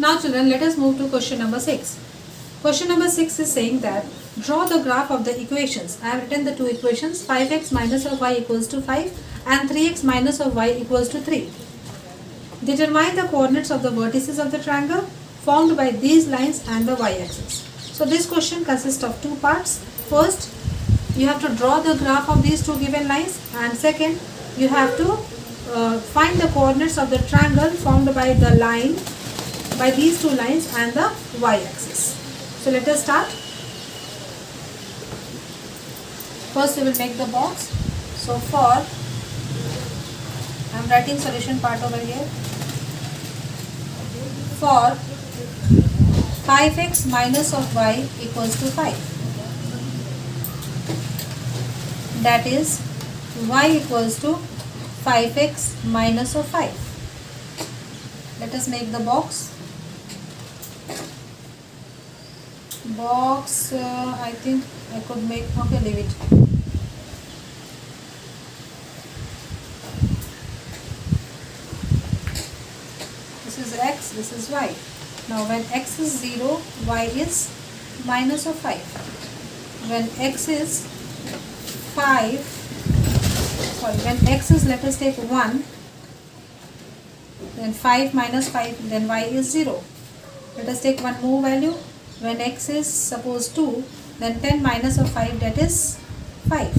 Now children, let us move to question number 6. Question number 6 is saying that draw the graph of the equations. I have written the two equations, 5x minus of y equals to 5 and 3x minus of y equals to 3. Determine the coordinates of the vertices of the triangle formed by these lines and the y-axis. So this question consists of two parts. First, you have to draw the graph of these two given lines, and second, you have to find the coordinates of the triangle formed by the line, by these two lines and the y-axis. So let us start. First we will make the box. So for, I am writing solution part over here. For 5x minus of y equals to 5. That is y equals to 5x minus of 5. Let us make the box. I think I could make, okay, leave it. This is x, this is y. Now when x is 0, y is minus of 5. When x is 5, sorry, when x is, let us take 1, then 5 minus 5, then y is 0. Let us take one more value. When x is suppose 2, then 10 minus of 5, that is 5.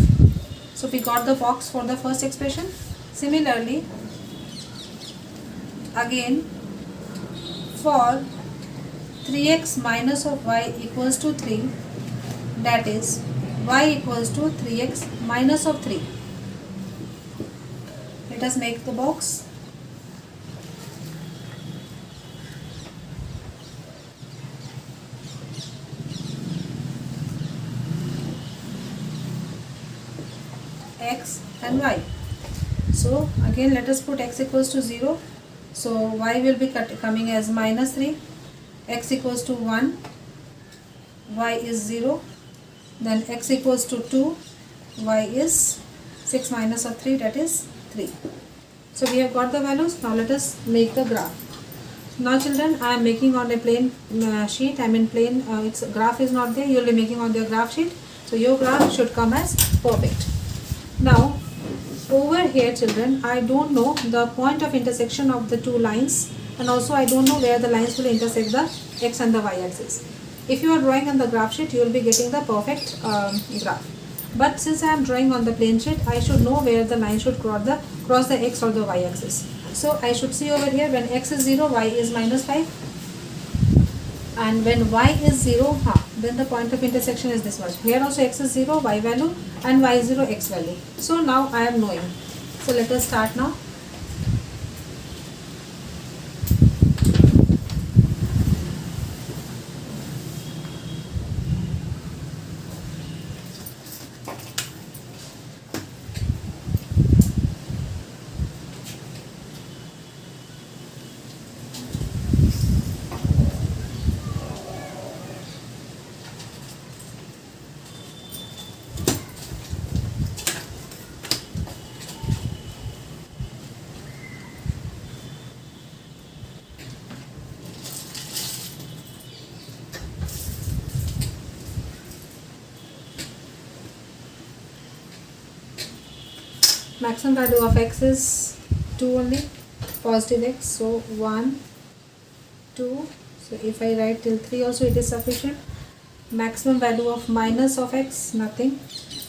So we got the box for the first expression. Similarly, again for 3x minus of y equals to 3, that is y equals to 3x minus of 3. Let us make the box. X and y. So again let us put x equals to 0. So y will be coming as minus 3. X equals to 1. Y is 0. Then x equals to 2. Y is 6 minus of 3, that is 3. So we have got the values. Now let us make the graph. Now children, I am making on a plain sheet. I mean plain, its graph is not there. You will be making on the graph sheet. So your graph should come as perfect. Now over here children, I don't know the point of intersection of the two lines, and also I don't know where the lines will intersect the x and the y axis. If you are drawing on the graph sheet, you will be getting the perfect graph. But since I am drawing on the plain sheet, I should know where the line should cross the x or the y axis. So I should see over here, when x is 0, y is minus 5. And when y is 0, then the point of intersection is this much. Here also x is 0, y value, and y is 0, x value. So now I am knowing. So let us start now. Maximum value of x is 2 only, positive x. So 1, 2. So if I write till 3 also, it is sufficient. Maximum value of minus of x, nothing.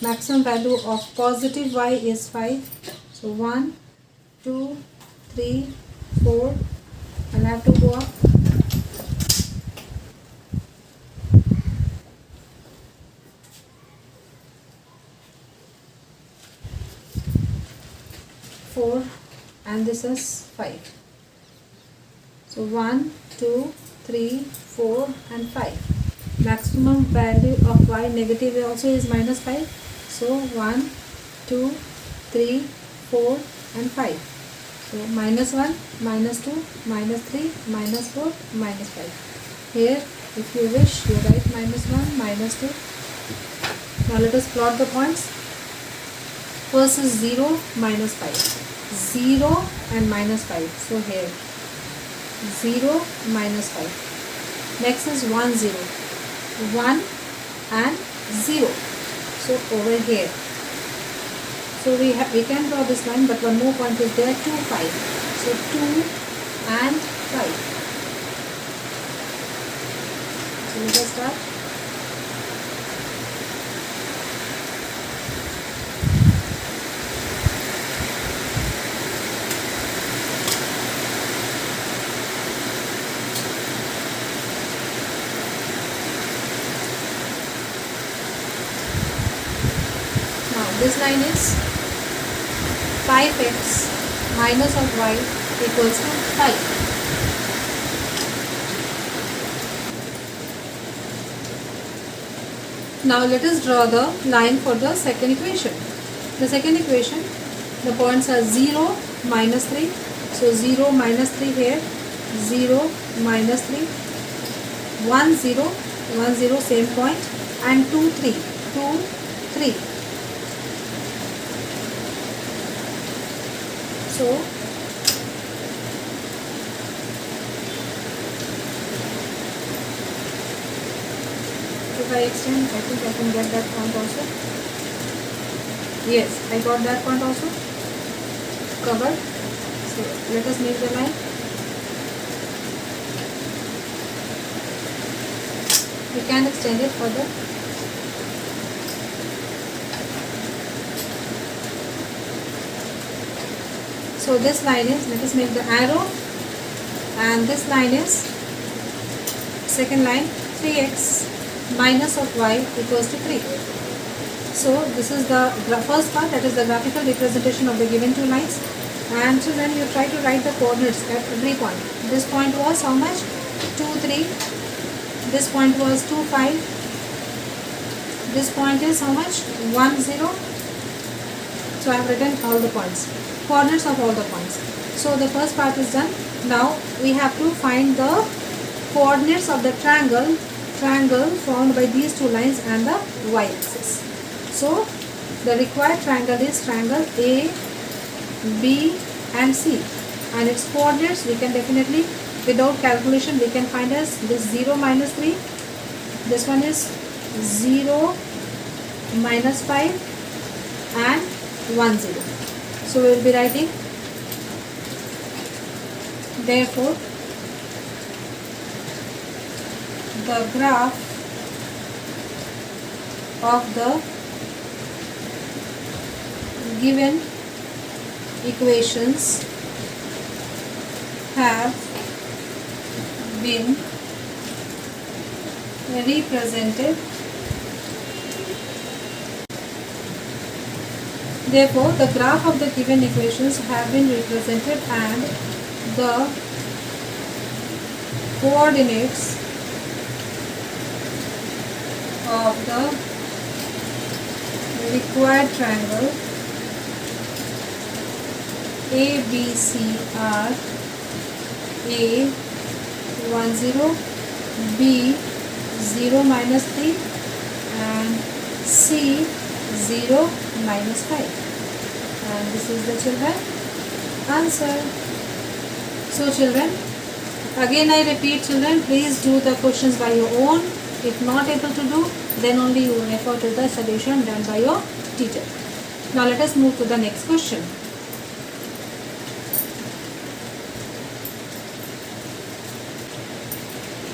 Maximum value of positive y is 5. So 1, 2, 3, 4. I'll have to go up. 4, and this is 5. So 1, 2, 3, 4 and 5. Maximum value of y negative also is minus 5. So 1, 2, 3, 4 and 5. So minus 1, minus 2, minus 3, minus 4, minus 5. Here if you wish, you write minus 1, minus 2. Now let us plot the points. First is 0, minus 5. 0 and minus 5. So here 0 minus 5. Next is 1 0, 1 and 0. So over here, so we can draw this line, but one more point is there, 2 5. So 2 and 5. So let us start. This line is 5x minus of y equals to 5. Now let us draw the line for the second equation. The second equation, the points are 0, minus 3. So 0, minus 3 here, 0, minus 3, 1, 0, 1, 0, same point, and 2, 3, 2, 3. So if I extend, I think I can get that point also. Yes, I got that point also covered. So let us make the line. We can extend it further. So this line is, let us make the arrow, and this line is, second line, 3x minus of y equals to 3. So this is the first part, that is the graphical representation of the given two lines. And so then you try to write the coordinates at every point. This point was how much? 2, 3. This point was 2, 5. This point is how much? 1, 0. So I have written all the points, coordinates of all the points. So the first part is done. Now we have to find the coordinates of the triangle formed by these two lines and the y-axis. So the required triangle is triangle A, B and C, and its coordinates we can definitely, without calculation, we can find as this 0 minus 3, this one is 0 minus 5 and 1 0. So we will be writing, therefore the graph of the given equations have been represented. Therefore, the graph of the given equations have been represented and the coordinates of the required triangle ABC are A 1 0, B 0 minus 3 and C 0 minus 5. And this is the children answer. So children, again I repeat children, please do the questions by your own. If not able to do, then only you refer to the solution done by your teacher. Now let us move to the next question.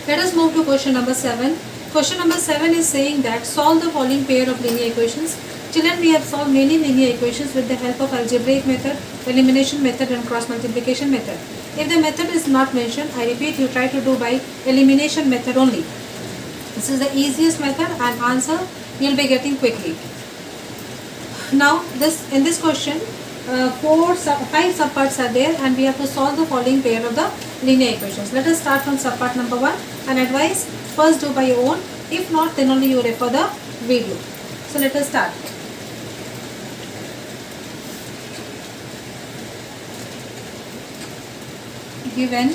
Let us move to question number 7. Question number 7 is saying that solve the following pair of linear equations. Children, we have solved many linear equations with the help of algebraic method, elimination method and cross multiplication method. If the method is not mentioned, I repeat, you try to do by elimination method only. This is the easiest method and answer you will be getting quickly. Now in this question, 5 subparts are there and we have to solve the following pair of the linear equations. Let us start from subpart number 1 and advise first do by your own. If not, then only you refer the video. So let us start. Given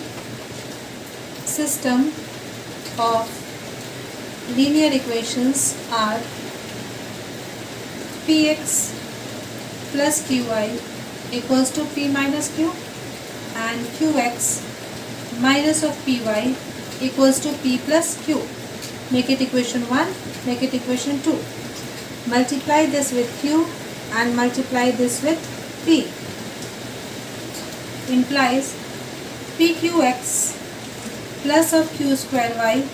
system of linear equations are Px plus Qy equals to P minus Q and Qx minus of py equals to p plus q. Make it equation 1, make it equation 2. Multiply this with q and multiply this with p. Implies pqx plus of q square y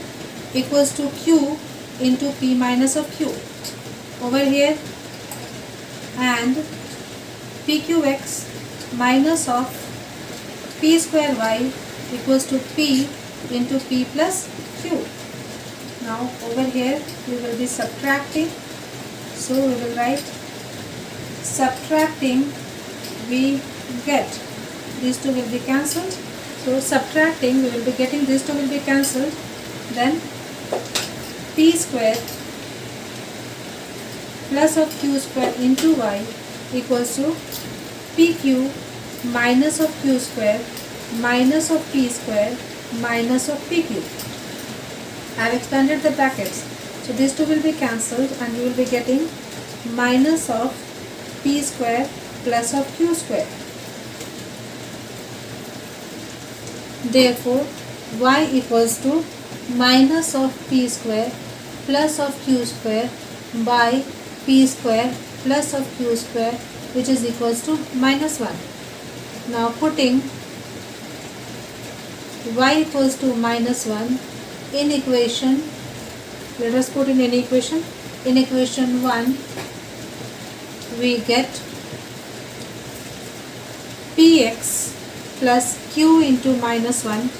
equals to q into p minus of q over here, and pqx minus of p square y equals to p into p plus q. Now over here we will be subtracting, so we will write subtracting, we get these two will be cancelled. So subtracting, we will be getting these two will be cancelled, then p square plus of q square into y equals to pq minus of q square minus of p square minus of pq. I have expanded the brackets, so these two will be cancelled and you will be getting minus of p square plus of q square. Therefore y equals to minus of p square plus of q square by p square plus of q square, which is equals to minus 1. Now putting y equals to minus 1 in equation, let us put in any equation. In equation 1 we get px plus q into minus 1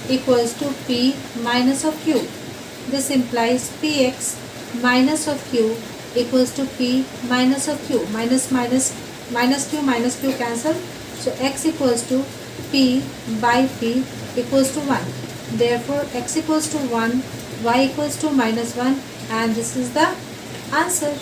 equals to p minus of q. This implies px minus of q equals to p minus of q. Minus q cancel, so x equals to p by p equals to 1. Therefore x equals to 1, y equals to minus 1, and this is the answer.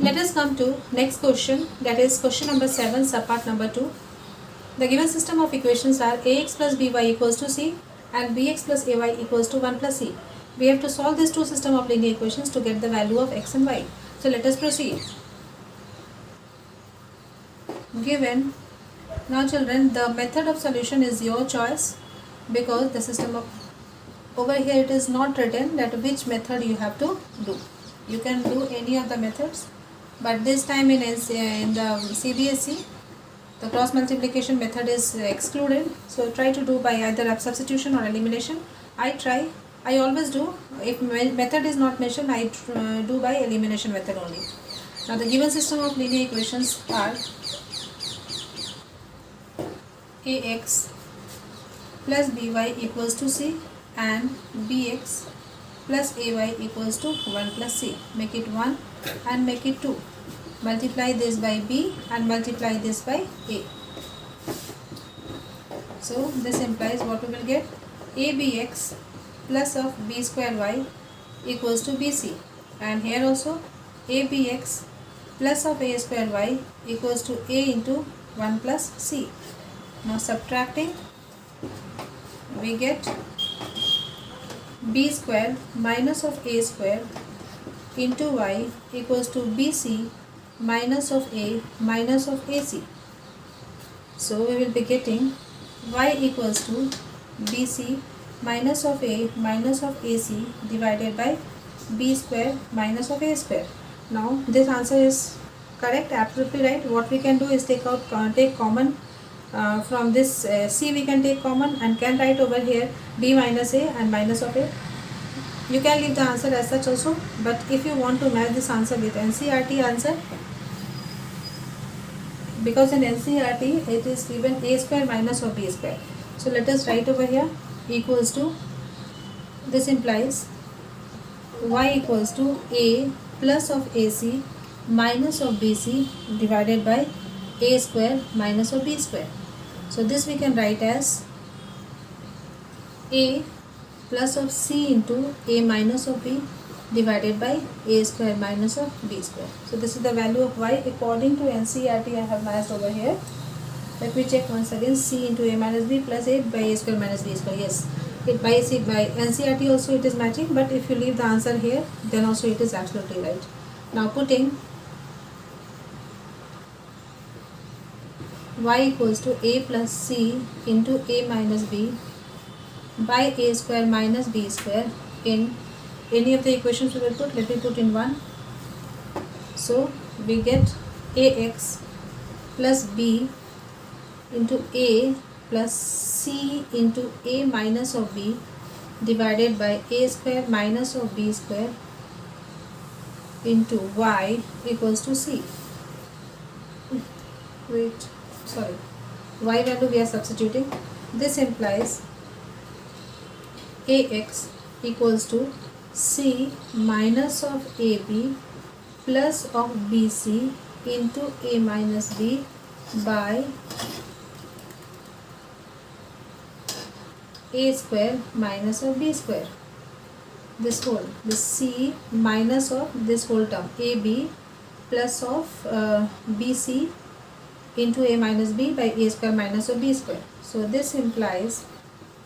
Let us come to next question, that is question number 7, subpart number 2. The given system of equations are ax plus by equals to c and bx plus ay equals to 1 plus c. We have to solve these two system of linear equations to get the value of x and y. So let us proceed. Given, now children, the method of solution is your choice, because the system of, over here it is not written that which method you have to do. You can do any of the methods, but this time in the CBSE the cross multiplication method is excluded, so try to do by either substitution or elimination. I always do, if method is not mentioned, I do by elimination method only. Now the given system of linear equations are ax plus by equals to c and bx plus ay equals to 1 plus c. Make it 1 and make it 2. Multiply this by b and multiply this by a. So this implies what we will get, abx plus of b square y equals to bc, and here also abx plus of a square y equals to a into 1 plus c. Now subtracting, we get b square minus of a square into y equals to bc minus of a minus of ac. So we will be getting y equals to bc minus of a minus of ac divided by b square minus of a square. Now this answer is correct, absolutely right. What we can do is take common from this c, we can take common and can write over here b minus a and minus of a. You can leave the answer as such also, but if you want to match this answer with NCERT answer, because in NCERT it is given a square minus of b square. So let us write over here equals to, this implies y equals to a plus of ac minus of bc divided by a square minus of b square. So this we can write as a plus of c into a minus of b divided by a square minus of b square. So this is the value of y according to NCERT. I have matched over here. Let me check once again. C into a minus b plus a by a square minus b square. Yes, it by NCERT also it is matching, but if you leave the answer here, then also it is absolutely right. Now putting y equals to a plus c into a minus b by a square minus b square in any of the equations we will put. Let me put in one. So we get ax plus b into a plus c into a minus of b divided by a square minus of b square into y equals to c. Wait, sorry, y value we are substituting. This implies ax equals to c minus of ab plus of bc into a minus b by a square minus of b square. This c minus of this whole term ab plus of bc into a minus b by a square minus of b square. So this implies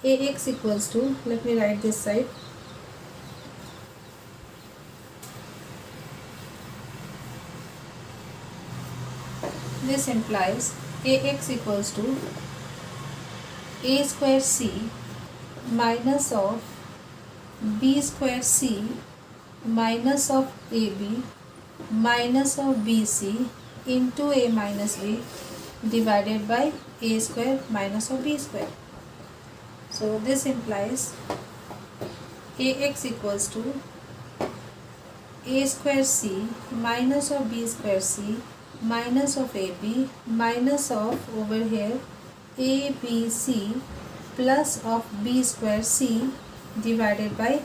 ax equals to, let me write this side, this implies ax equals to a square c minus of b square c minus of ab minus of bc into a minus b divided by a square minus of b square. So this implies ax equals to a square c minus of b square c minus of ab minus of over here abc plus of b square c divided by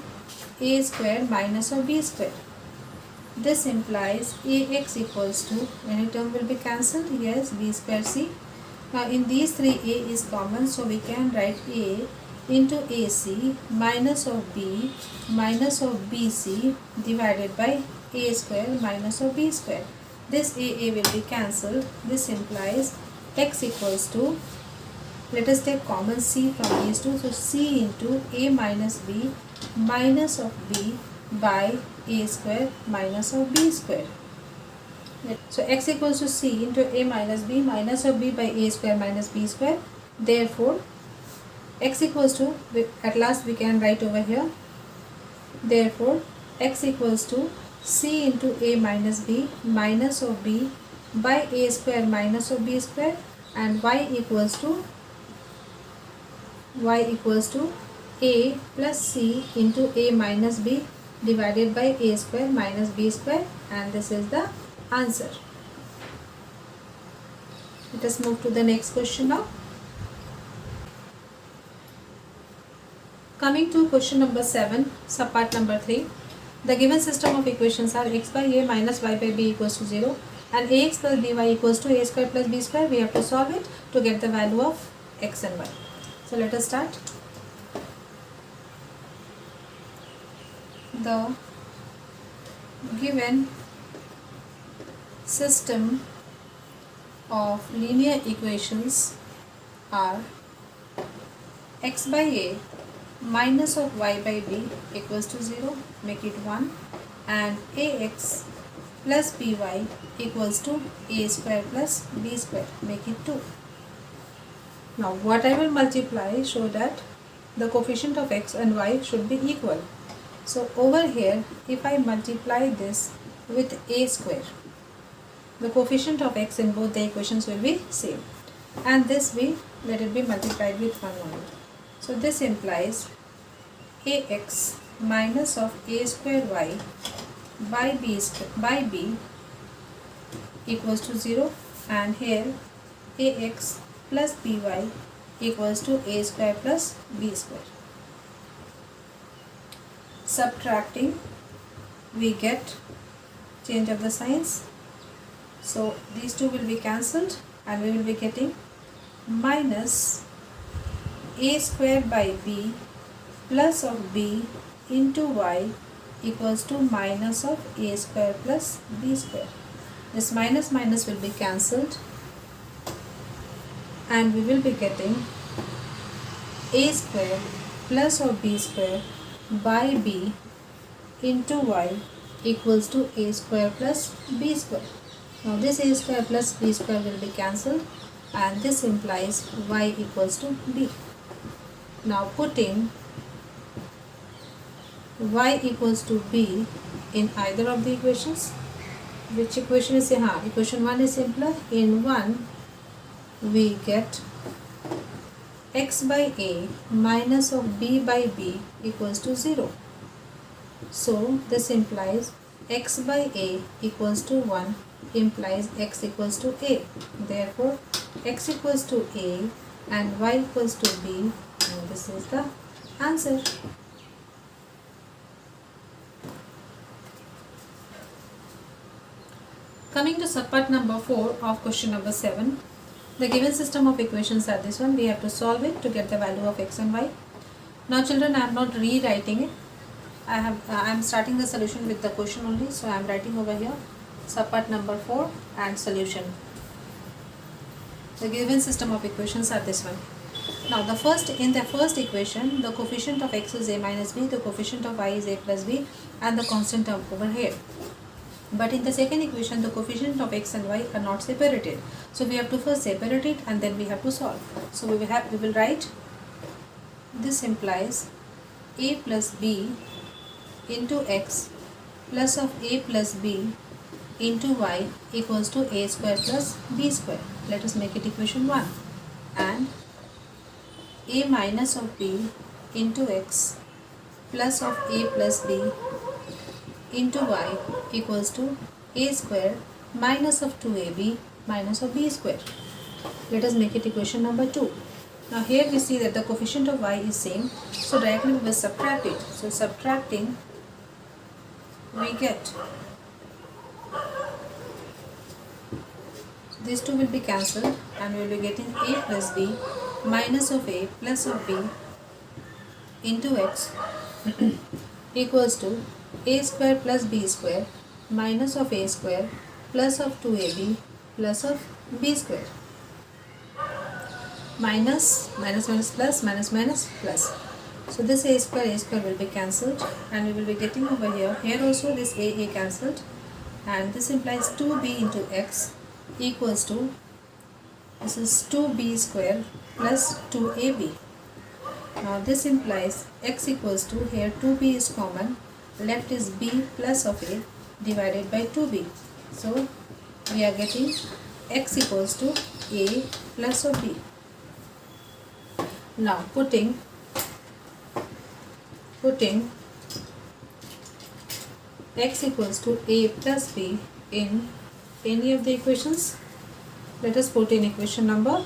a square minus of b square. This implies ax equals to, any term will be cancelled, yes, b square c. Now in these three a is common, so we can write a into ac minus of b minus of bc divided by a square minus of b square. This a will be cancelled. This implies x equals to, let us take common c from these two, so c into a minus b minus of b by a square minus of b square. So x equals to c into a minus b minus of b by a square minus b square. Therefore x equals to, at last we can write over here, therefore x equals to c into a minus b minus of b by a square minus of b square, and y equals to a plus c into a minus b divided by a square minus b square, and this is the answer. Let us move to the next question now. Coming to question number 7, subpart number 3. The given system of equations are x by a minus y by b equals to 0 and ax plus by equals to a square plus b square. We have to solve it to get the value of x and y. So let us start. The given system of linear equations are x by a minus of y by b equals to 0, make it 1, and ax plus by equals to a square plus b square, make it 2. Now what I will multiply, show that the coefficient of x and y should be equal. So over here, if I multiply this with a square, the coefficient of x in both the equations will be same, and this we let it be multiplied with 1 only. So this implies ax minus of a square y by b equals to 0, and here ax plus by equals to a square plus b square. Subtracting, we get change of the signs, so these two will be cancelled and we will be getting minus a square by b plus of b into y equals to minus of a square plus b square. This minus minus will be cancelled and we will be getting a square plus of b square by b into y equals to a square plus b square. Now this a square plus b square will be cancelled, and this implies y equals to b. Now putting y equals to b in either of the equations. Which equation is here? Equation 1 is simpler. In 1 we get x by a minus of b by b equals to 0. So this implies x by a equals to 1 implies x equals to a. Therefore x equals to a and y equals to b, and this is the answer. Coming to subpart number 4 of question number 7. The given system of equations are this one. We have to solve it to get the value of x and y. Now children, I am not rewriting it. I am starting the solution with the question only. So I am writing over here subpart number 4 and solution. The given system of equations are this one. Now in the first equation, the coefficient of x is a minus b, the coefficient of y is a plus b, and the constant term over here. But in the second equation, the coefficient of x and y are not separated. So we have to first separate it and then we have to solve. So we will write, this implies a plus b into x plus of a plus b into y equals to a square plus b square. Let us make it equation 1. And a minus of b into x plus of a plus b into y equals to a square minus of 2ab minus of b square. Let us make it equation number 2. Now here we see that the coefficient of y is same, so directly we will subtract it. So subtracting, we get, these two will be cancelled and we will be getting a plus b minus of a plus of b into x equals to a square plus b square minus of a square plus of 2ab plus of b square. Minus plus minus minus plus. So this a square will be cancelled and we will be getting over here. Here also this a cancelled, and this implies 2b into x equals to, this is 2b square plus 2ab. Now this implies x equals to, here 2b is common, left is b plus of a divided by 2b. So we are getting x equals to a plus of b. Now putting x equals to a plus b in any of the equations. Let us put in equation number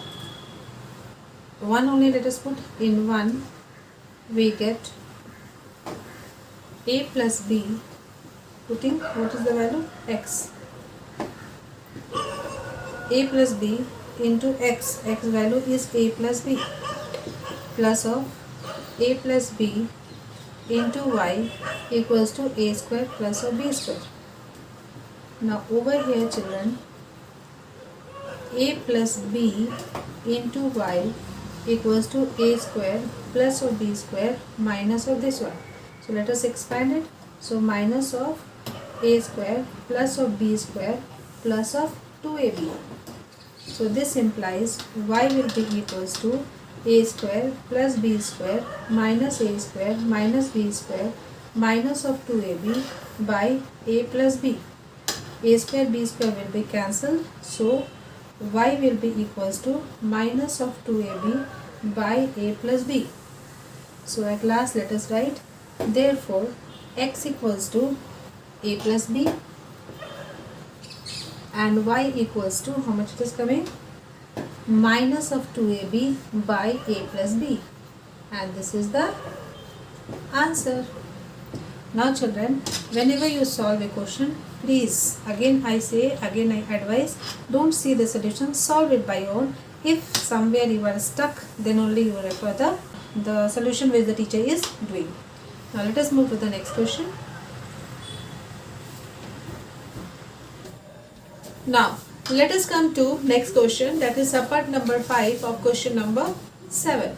1 only. Let us put in 1 we get a plus b, putting what is the value, x, a plus b into x value is a plus b, plus of a plus b into y equals to a square plus of b square. Now over here children, a plus b into y equals to a square plus of b square minus of this one. So let us expand it. So minus of a square plus of b square plus of 2ab. So this implies y will be equals to a square plus b square minus a square minus b square minus of 2ab by a plus b. A square b square will be cancelled. So y will be equals to minus of 2ab by a plus b. So at last let us write, therefore x equals to a plus b and y equals to, how much it is coming, minus of 2ab by a plus b, and this is the answer. Now children, whenever you solve a question, please, again I advise, don't see the solution, solve it by your own. If somewhere you are stuck, then only you refer the solution which the teacher is doing. Now let us move to the next question. Now let us come to next question, that is subpart number 5 of question number 7.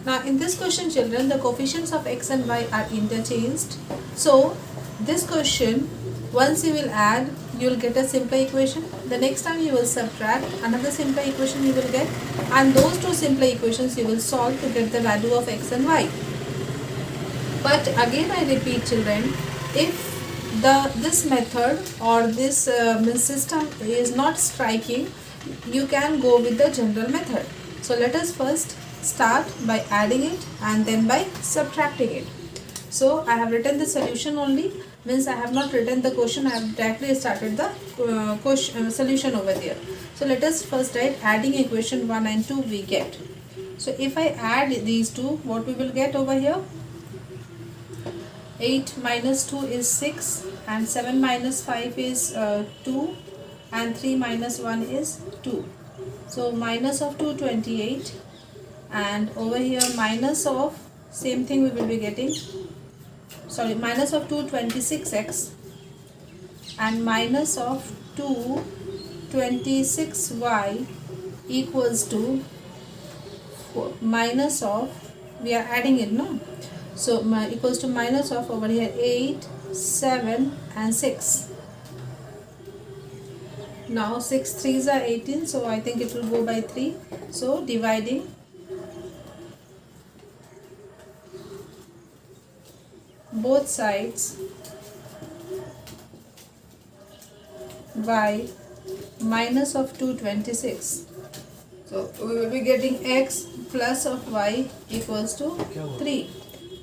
Now in this question children, the coefficients of x and y are interchanged. So this question, once you will add, you will get a simple equation. The next time you will subtract, another simple equation you will get, and those two simple equations you will solve to get the value of x and y. But again I repeat children, if this method or this system is not striking, you can go with the general method. So let us first start by adding it and then by subtracting it. So I have written the solution only, means I have not written the question, I have directly started the solution over there. So let us first write adding equation 1 and 2 we get. So if I add these two, what we will get over here? 8 minus 2 is 6 and 7 minus 5 is 2 and 3 minus 1 is 2. So minus of 2, 28, and over here minus of, same thing we will be getting, sorry, minus of 2, 26x, and minus of 2, 26y equals to minus of, we are adding it, no? So equals to minus of over here 8, 7 and 6. Now 6 3s are 18, so I think it will go by 3. So dividing both sides by minus of 226. So we will be getting x plus of y equals to 3.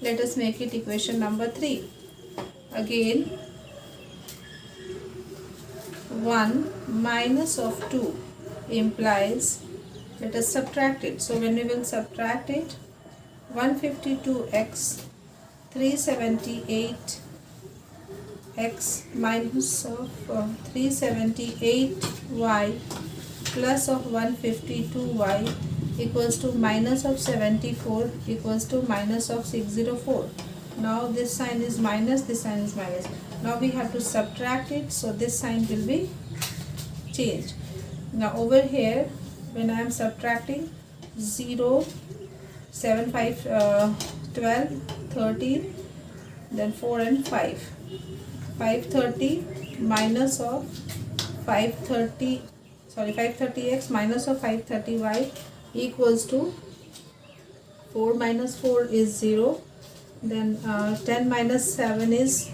Let us make it equation number 3. Again 1 minus of 2 implies, let us subtract it. So when we will subtract it, 152x 378x minus of 378y plus of 152y equals to minus of 74 equals to minus of 604. Now this sign is minus, this sign is minus. Now we have to subtract it, so this sign will be changed. Now over here, when I am subtracting 0, 7, 5, 12, 13, then 4 and 5. 530 minus of 530x minus of 530y equals to 4 minus 4 is 0. Then 10 minus 7 is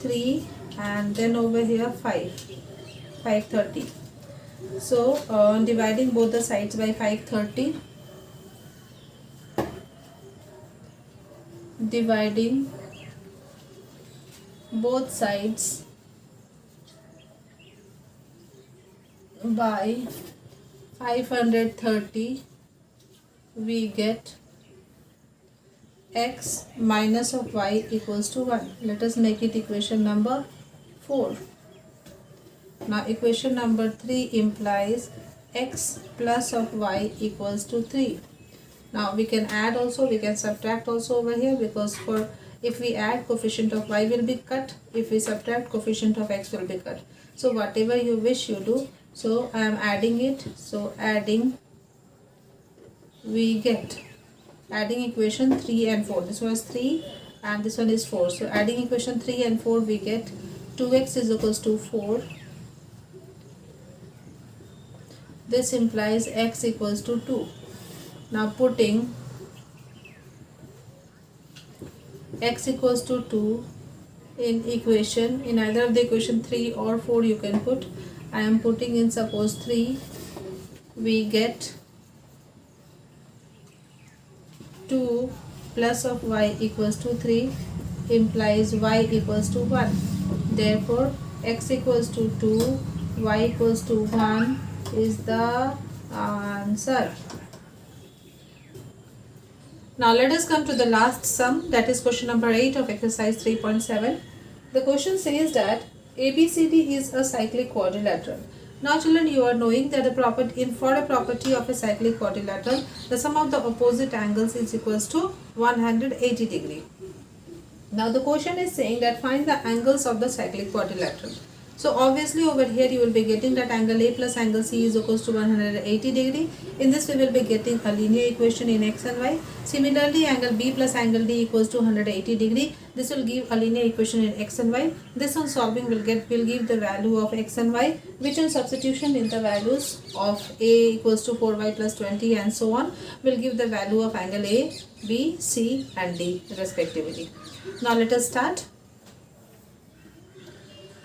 3, and then over here 530. So dividing both the sides by 530, dividing both sides by 530, we get x minus of y equals to 1. Let us make it equation number 4. Now equation number 3 implies x plus of y equals to 3. Now we can add also, we can subtract also over here, because for if we add, coefficient of y will be cut, if we subtract, coefficient of x will be cut. So whatever you wish you do. So I am adding it, so adding, we get, adding equation 3 and 4, this was 3 and this one is 4. So adding equation 3 and 4, we get 2x is equals to 4. This implies x equals to 2. Now putting x equals to 2 in equation, in either of the equation 3 or 4 you can put. I am putting in suppose 3, we get 2 plus of y equals to 3 implies y equals to 1. Therefore x equals to 2, y equals to 1 is the answer. Now let us come to the last sum, that is question number 8 of exercise 3.7. The question says that ABCD is a cyclic quadrilateral. Now children, you are knowing that for a property of a cyclic quadrilateral, the sum of the opposite angles is equals to 180 degree. Now the question is saying that find the angles of the cyclic quadrilateral. So obviously over here you will be getting that angle A plus angle C is equals to 180 degree. In this we will be getting a linear equation in x and y. Similarly, angle B plus angle D equals to 180 degree. This will give a linear equation in x and y. This on solving will give the value of x and y, which on substitution in the values of A equals to 4y plus 20 and so on will give the value of angle A, B, C and D respectively. Now let us start.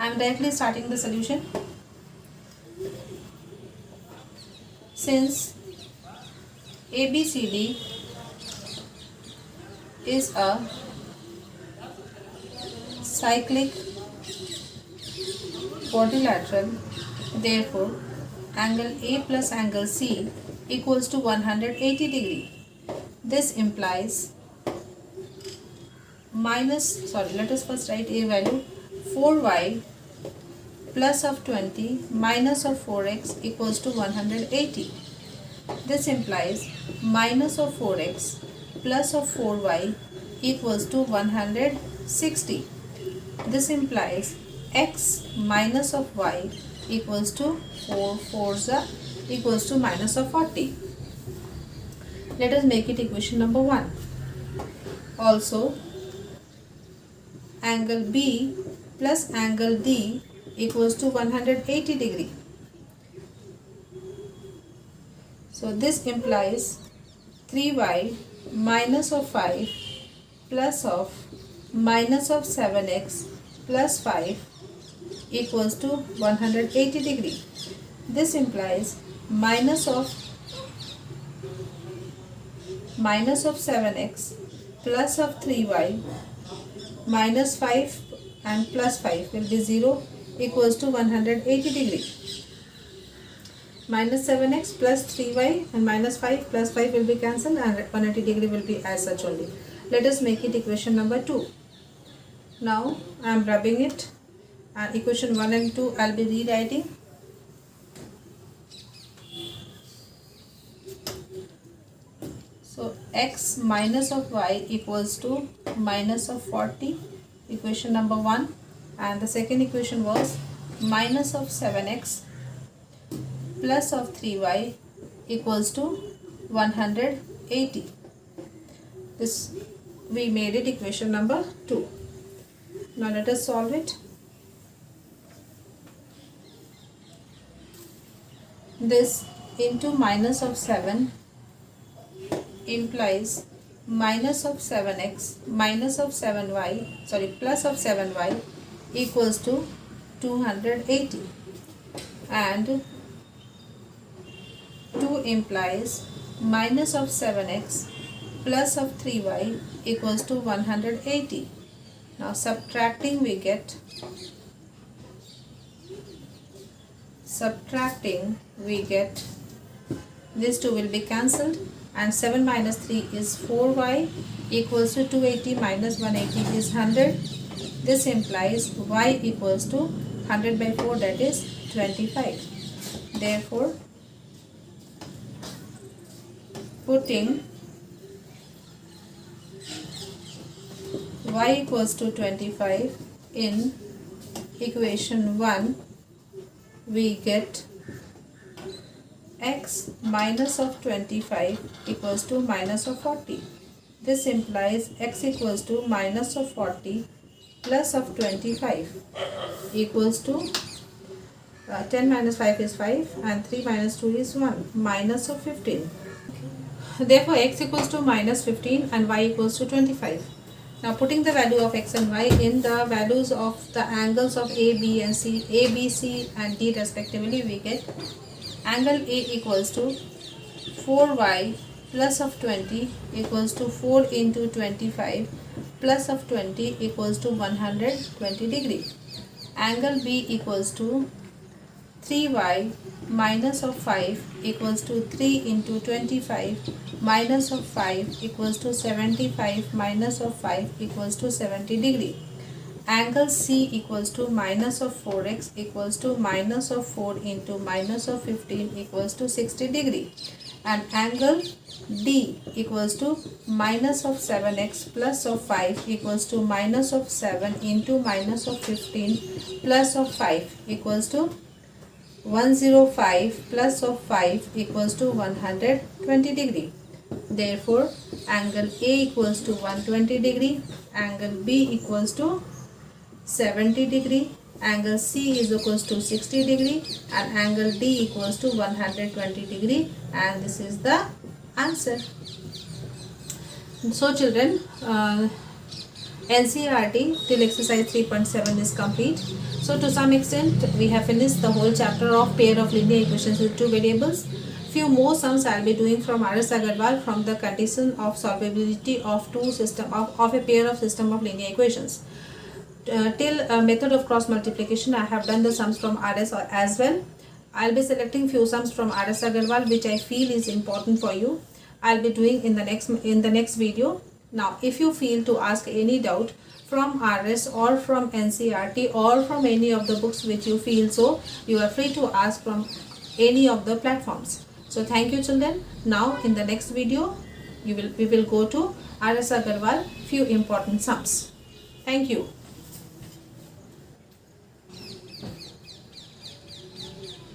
I am directly starting the solution. Since ABCD is a cyclic quadrilateral, therefore angle A plus angle C equals to 180 degree. This implies let us first write A value. 4y plus of 20 minus of 4x equals to 180. This implies minus of 4x plus of 4y equals to 160. This implies x minus of y equals to 4 4s equals to minus of 40. Let us make it equation number 1. Also, angle B plus angle D equals to 180 degree. So this implies 3y minus of 5 plus of minus of 7x plus 5 equals to 180 degree. This implies minus of 7x plus of 3y minus 5 and plus 5 will be 0 equals to 180 degree. Minus 7x plus 3y and minus 5 plus 5 will be cancelled and 180 degree will be as such only. Let us make it equation number 2. Now I am rubbing it, and equation 1 and 2 I will be rewriting. So x minus of y equals to minus of 40, equation number 1, and the second equation was minus of 7x plus of 3y equals to 180. This we made it equation number 2. Now let us solve it. This into minus of 7 implies minus of 7x minus of 7y plus of 7y equals to 280, and 2 implies minus of 7x plus of 3y equals to 180. Now subtracting we get these two will be cancelled, and 7 minus 3 is 4y equals to 280 minus 180 is 100. This implies y equals to 100 by 4, that is 25. Therefore, putting y equals to 25 in equation 1, we get x minus of 25 equals to minus of 40. This implies x equals to minus of 40 plus of 25 equals to 10 minus 5 is 5 and 3 minus 2 is 1, minus of 15. Therefore x equals to minus 15 and y equals to 25. Now putting the value of x and y in the values of the angles of A, B and C, A, B, C and D respectively, we get angle A equals to 4y plus of 20 equals to 4 into 25 plus of 20 equals to 120 degree. Angle B equals to 3y minus of 5 equals to 3 into 25 minus of 5 equals to 75 minus of 5 equals to 70 degree. Angle C equals to minus of 4x equals to minus of 4 into minus of 15 equals to 60 degree. and angle D equals to minus of 7x plus of 5 equals to minus of 7 into minus of 15 plus of 5 equals to 105 plus of 5 equals to 120 degree. Therefore, angle A equals to 120 degree, angle B equals to 70 degree, angle C is equals to 60 degree, and angle D equals to 120 degree, and this is the answer. So children, NCERT till exercise 3.7 is complete. So to some extent we have finished the whole chapter of pair of linear equations with two variables. Few more sums I will be doing from R.S. Agarwal from the condition of solvability of a pair of system of linear equations. Till method of cross multiplication I have done the sums from R.S. as well. I will be selecting few sums from R.S. Agarwal which I feel is important for you. I will be doing in the next video. Now if you feel to ask any doubt from RS or from NCERT or from any of the books which you feel so, you are free to ask from any of the platforms. So thank you children. Now in the next video we will go to R.S. Agarwal few important sums. Thank you.